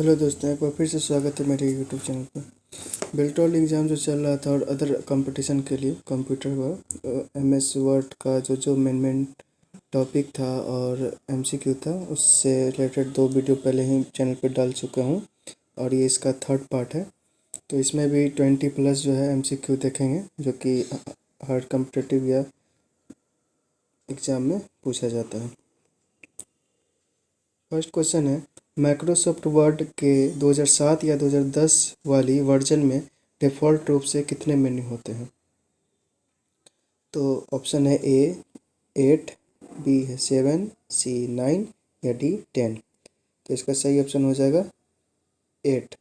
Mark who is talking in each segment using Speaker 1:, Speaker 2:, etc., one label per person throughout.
Speaker 1: Hello दोस्तों, एक बार फिर से स्वागत है मेरे यूट्यूब चैनल पर। बिल्टॉल एग्ज़ाम जो चल रहा था और अदर कंपटीशन के लिए कंप्यूटर का एमएस वर्ड का जो मेन टॉपिक था और एमसीक्यू था, उससे रिलेटेड 2 वीडियो पहले ही चैनल पर डाल चुका हूँ और ये इसका 3rd पार्ट है। तो इसमें भी 20+ जो है एमसीक्यू देखेंगे, जो कि हर कम्पिटिटिव या एग्ज़ाम में पूछा जाता है। फर्स्ट क्वेश्चन है, माइक्रोसॉफ्ट वर्ड के 2007 या 2010 वाली वर्जन में डिफ़ॉल्ट रूप से कितने मेन्यू होते हैं? तो ऑप्शन है ए 8, बी है 7, सी 9 या डी 10। तो इसका सही ऑप्शन हो जाएगा 8,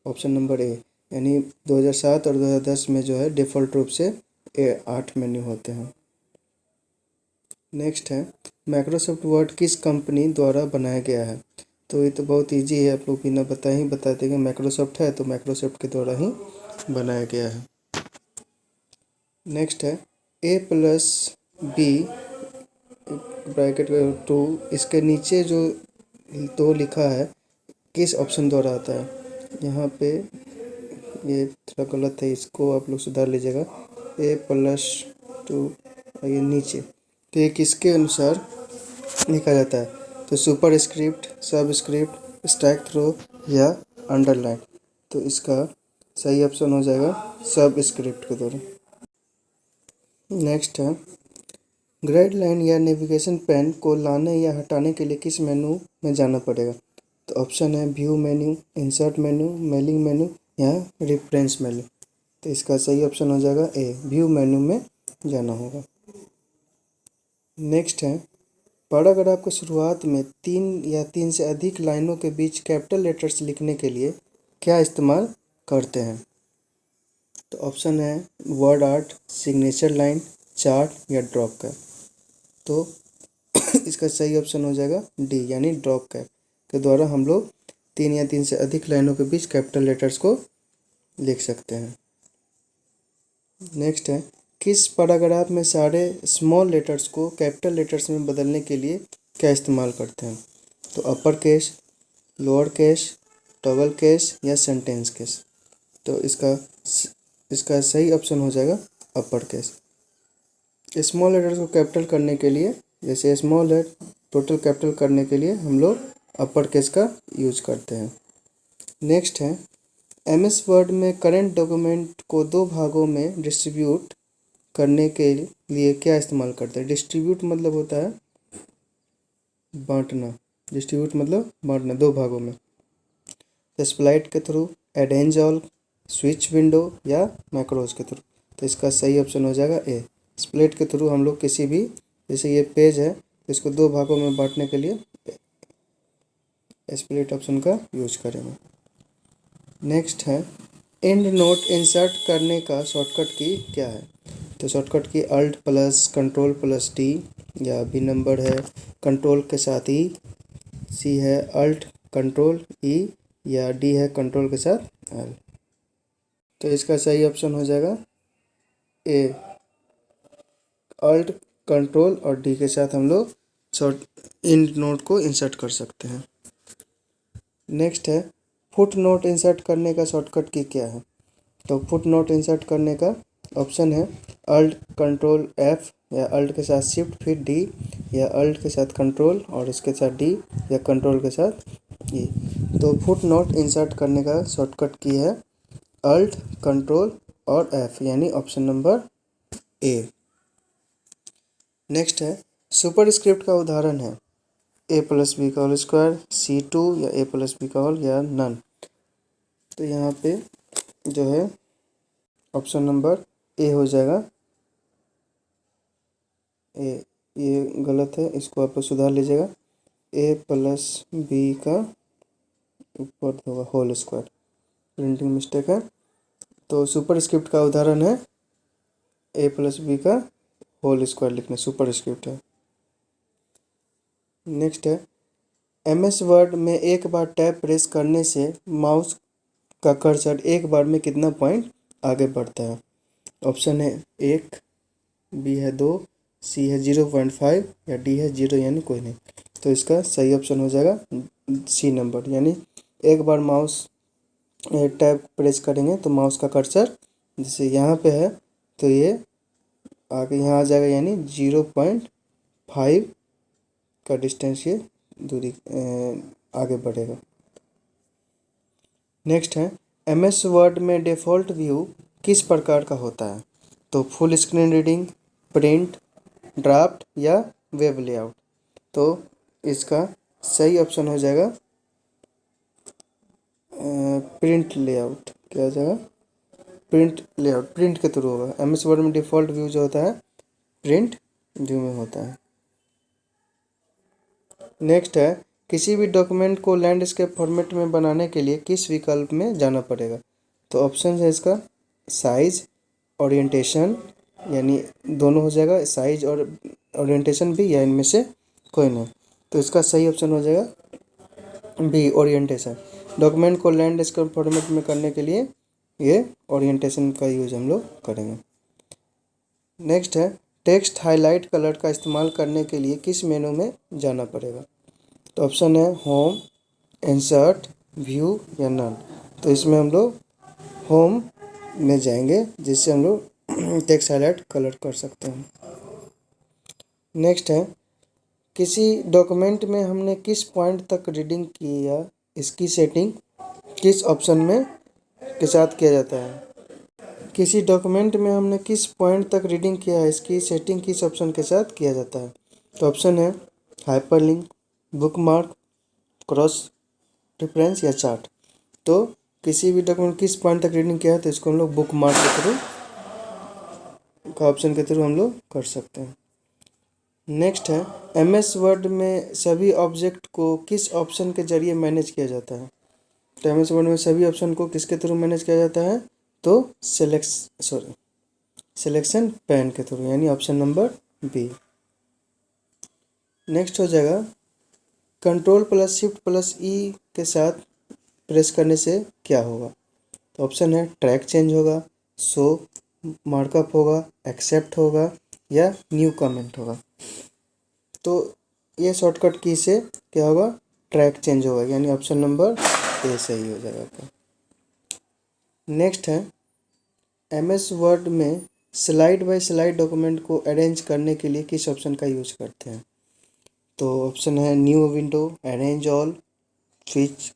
Speaker 1: ऑप्शन नंबर ए। यानी 2007 और 2010 में जो है डिफ़ॉल्ट रूप से 8 मेन्यू होते हैं। नेक्स्ट है, माइक्रोसॉफ्ट वर्ड किस कंपनी द्वारा बनाया गया है? तो ये तो बहुत इजी है, आप लोग बिना बताए ही बता देंगे। माइक्रोसॉफ्ट है तो माइक्रोसॉफ्ट के द्वारा ही बनाया गया है। नेक्स्ट है, A+B ब्रैकेट 2, इसके नीचे जो 2 लिखा है किस ऑप्शन द्वारा आता है? यहाँ पे ये थोड़ा गलत है, इसको आप लोग सुधार लीजिएगा। A+2 ये नीचे, तो ये किसके अनुसार लिखा जाता है? तो सुपर स्क्रिप्ट, सब स्क्रिप्ट, स्टैक थ्रो या अंडरलाइन। तो इसका सही ऑप्शन हो जाएगा सब स्क्रिप्ट के द्वारा। नेक्स्ट है, ग्राइड लाइन या नेविगेशन पेन को लाने या हटाने के लिए किस मेनू में जाना पड़ेगा? तो ऑप्शन है view menu, insert menu, mailing menu या रेफरेंस मेन्यू। तो इसका सही ऑप्शन हो जाएगा ए, व्यू मेन्यू में जाना होगा। नेक्स्ट है, पैराग्राफ की शुरुआत में 3 या 3 से अधिक लाइनों के बीच कैपिटल लेटर्स लिखने के लिए क्या इस्तेमाल करते हैं? तो ऑप्शन है word art, signature line, chart या ड्रॉप कैप। तो इसका सही ऑप्शन हो जाएगा डी, यानी ड्रॉप कैप के द्वारा हम लोग 3 या 3 से अधिक लाइनों के बीच कैपिटल लेटर्स को लिख सकते हैं। नेक्स्ट है, किस पैराग्राफ में सारे स्मॉल लेटर्स को कैपिटल लेटर्स में बदलने के लिए क्या इस्तेमाल करते हैं? तो upper case, lower case, double case या सेंटेंस केस। तो इसका सही ऑप्शन हो जाएगा अपर केस। स्मॉल लेटर्स को कैपिटल करने के लिए, जैसे स्मॉल है, टोटल कैपिटल करने के लिए हम लोग अपर केस का यूज करते हैं। नेक्स्ट है, एमएस वर्ड में करेंट डॉक्यूमेंट को 2 भागों में डिस्ट्रीब्यूट करने के लिए क्या इस्तेमाल करते हैं? डिस्ट्रीब्यूट मतलब होता है बांटना, डिस्ट्रीब्यूट मतलब बांटना 2 भागों में। स्प्लाइट के through, arrange all, switch window या मैक्रोज के थ्रू। तो इसका सही ऑप्शन हो जाएगा ए, स्प्लिट के थ्रू हम लोग किसी भी, जैसे ये पेज है इसको 2 भागों में बांटने के लिए स्प्लिट ऑप्शन का यूज करेंगे। नेक्स्ट है, एंड नोट इंसर्ट करने का शॉर्टकट की क्या है? तो shortcut key alt plus control plus D, या बी नंबर है कंट्रोल के साथ ई, सी है अल्ट कंट्रोल ई, या डी है कंट्रोल के साथ एल। तो इसका सही ऑप्शन हो जाएगा ए, अल्ट कंट्रोल और डी के साथ हम लोग एंड नोट को इंसर्ट कर सकते हैं। नेक्स्ट है, फुट नोट इंसर्ट करने का शॉर्टकट की क्या है? तो फुट नोट इंसर्ट करने का ऑप्शन है अल्ट कंट्रोल एफ, या अल्ट के साथ शिफ्ट फिर डी, या अल्ट के साथ कंट्रोल और इसके साथ डी, या कंट्रोल के साथ ई। तो फुट नोट इंसर्ट करने का शॉर्टकट की है अल्ट कंट्रोल और एफ, यानी ऑप्शन नंबर ए। नेक्स्ट है, सुपर स्क्रिप्ट का उदाहरण है A+B का होल स्क्वायर, C2 या A+B का होल या नन। तो यहाँ पे जो है ऑप्शन नंबर ए हो जाएगा ए, ये गलत है, इसको आप लोग सुधार लीजिएगा। A+B का ऊपर होगा होल स्क्वायर, प्रिंटिंग मिस्टेक है। तो सुपर स्क्रिप्ट का उदाहरण है A+B का होल स्क्वायर लिखना सुपर स्क्रिप्ट है। नेक्स्ट है, एमएस वर्ड में एक बार टैब प्रेस करने से माउस का कर्सर एक बार में कितना पॉइंट आगे बढ़ता है? ऑप्शन है 1, बी है 2, सी है 0.5 या डी है 0, यानी कोई नहीं। तो इसका सही ऑप्शन हो जाएगा सी नंबर, यानी एक बार माउस टैब प्रेस करेंगे तो माउस का कर्सर जैसे यहाँ पे है तो ये आगे यहाँ आ जाएगा, यानी 0.5 का डिस्टेंस ये दूरी आगे बढ़ेगा। नेक्स्ट है MS वर्ड में डिफ़ॉल्ट व्यू किस प्रकार का होता है? तो full screen reading, print, draft या वेब लेआउट। तो इसका सही ऑप्शन हो जाएगा प्रिंट लेआउट। क्या हो जाएगा? प्रिंट लेआउट, प्रिंट के थ्रू होगा। MS वर्ड में डिफ़ॉल्ट व्यू जो होता है प्रिंट व्यू में होता है। नेक्स्ट है किसी भी डॉक्यूमेंट को लैंडस्केप फॉर्मेट में बनाने के लिए किस विकल्प में जाना पड़ेगा? तो ऑप्शन है इसका साइज, ओरिएंटेशन, यानी दोनों हो जाएगा, साइज और ओरिएंटेशन भी, या इनमें से कोई नहीं। तो इसका सही ऑप्शन हो जाएगा बी, ओरिएंटेशन। डॉक्यूमेंट को लैंडस्केप फॉर्मेट में करने के लिए ये ओरिएंटेशन का यूज हम लोग करेंगे। नेक्स्ट है टेक्स्ट हाईलाइट कलर का इस्तेमाल करने के लिए किस मेनू में जाना पड़ेगा? तो ऑप्शन है होम, इंसर्ट, व्यू या नन। तो इसमें हम लोग होम में जाएंगे, जिससे हम लोग टेक्स्ट हाईलाइट कलर कर सकते हैं। नेक्स्ट है किसी डॉक्यूमेंट में हमने किस पॉइंट तक रीडिंग की या इसकी सेटिंग किस ऑप्शन में के साथ किया जाता है? किसी डॉक्यूमेंट में हमने किस पॉइंट तक रीडिंग किया है, इसकी सेटिंग किस ऑप्शन के साथ किया जाता है? तो ऑप्शन है हाइपरलिंक, बुकमार्क, क्रॉस रेफरेंस या चार्ट। तो किसी भी डॉक्यूमेंट किस पॉइंट तक रीडिंग किया है तो इसको हम लोग बुकमार्क के थ्रू का ऑप्शन के थ्रू हम लोग कर सकते हैं। नेक्स्ट है MS वर्ड में सभी ऑब्जेक्ट को किस ऑप्शन के जरिए मैनेज किया जाता है? तो MS वर्ड में सभी ऑप्शन को किसके थ्रू मैनेज किया जाता है? तो सिलेक्शन पैन के थ्रू, यानी ऑप्शन नंबर बी। नेक्स्ट हो जाएगा Ctrl+Shift+E के साथ प्रेस करने से क्या होगा? तो ऑप्शन है ट्रैक चेंज होगा, शो मार्कअप होगा, एक्सेप्ट होगा या न्यू कमेंट होगा। तो ये शॉर्टकट की से क्या होगा? ट्रैक चेंज होगा, यानी ऑप्शन नंबर ए सही हो जाएगा आपका। नेक्स्ट है MS वर्ड में स्लाइड बाय स्लाइड डॉक्यूमेंट को अरेंज करने के लिए किस ऑप्शन का यूज करते हैं? तो ऑप्शन है new window, arrange all, switch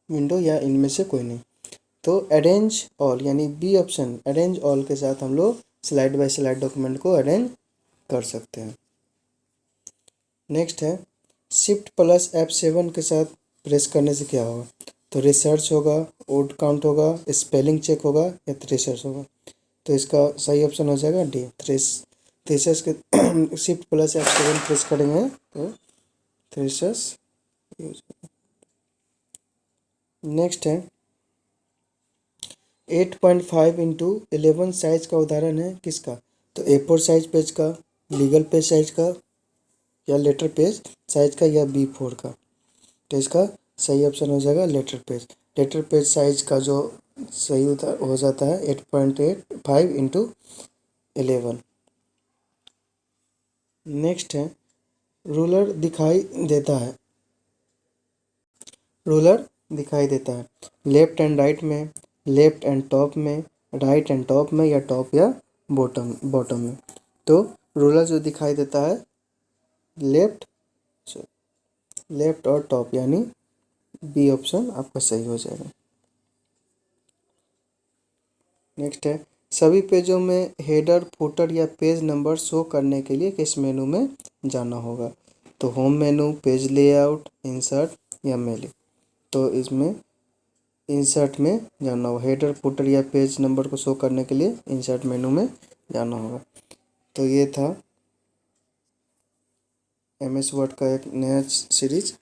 Speaker 1: window या इनमें से कोई नहीं। तो अरेंज ऑल, यानी बी ऑप्शन, अरेंज ऑल के साथ हम लोग स्लाइड बाय स्लाइड डॉक्यूमेंट को अरेंज कर सकते हैं। नेक्स्ट है Shift+F7 के साथ प्रेस करने से क्या होगा? तो रिसर्च होगा, वर्ड काउंट होगा, स्पेलिंग चेक होगा या थ्रेशर्स होगा। तो इसका सही ऑप्शन हो जाएगा डी, थ्रेशर्स के Shift+F7 प्रेस करेंगे तो थ्रेशर्स यूज। नेक्स्ट है 8.5x11 साइज का उदाहरण है किसका? तो A4 साइज पेज का, लीगल पेज साइज का या लेटर पेज साइज का या B4 का। तो इसका सही ऑप्शन हो जाएगा letter page. Letter page size का जो सही हो जाता है 8.85x11। नेक्स्ट है रूलर दिखाई देता है, रूलर दिखाई देता है लेफ्ट एंड राइट में, लेफ्ट एंड टॉप में, राइट एंड टॉप में या टॉप या बॉटम में। तो रूलर जो दिखाई देता है लेफ्ट और टॉप, यानी बी ऑप्शन आपका सही हो जाएगा। नेक्स्ट है सभी पेजों में हेडर, फुटर या पेज नंबर शो करने के लिए किस मेनू में जाना होगा? तो होम मेनू, पेज लेआउट, इंसर्ट या मेलिंग। तो इसमें इंसर्ट में जाना होगा। हेडर, फुटर या पेज नंबर को शो करने के लिए इंसर्ट मेनू में जाना होगा। तो ये था MS वर्ड का एक नया सीरीज।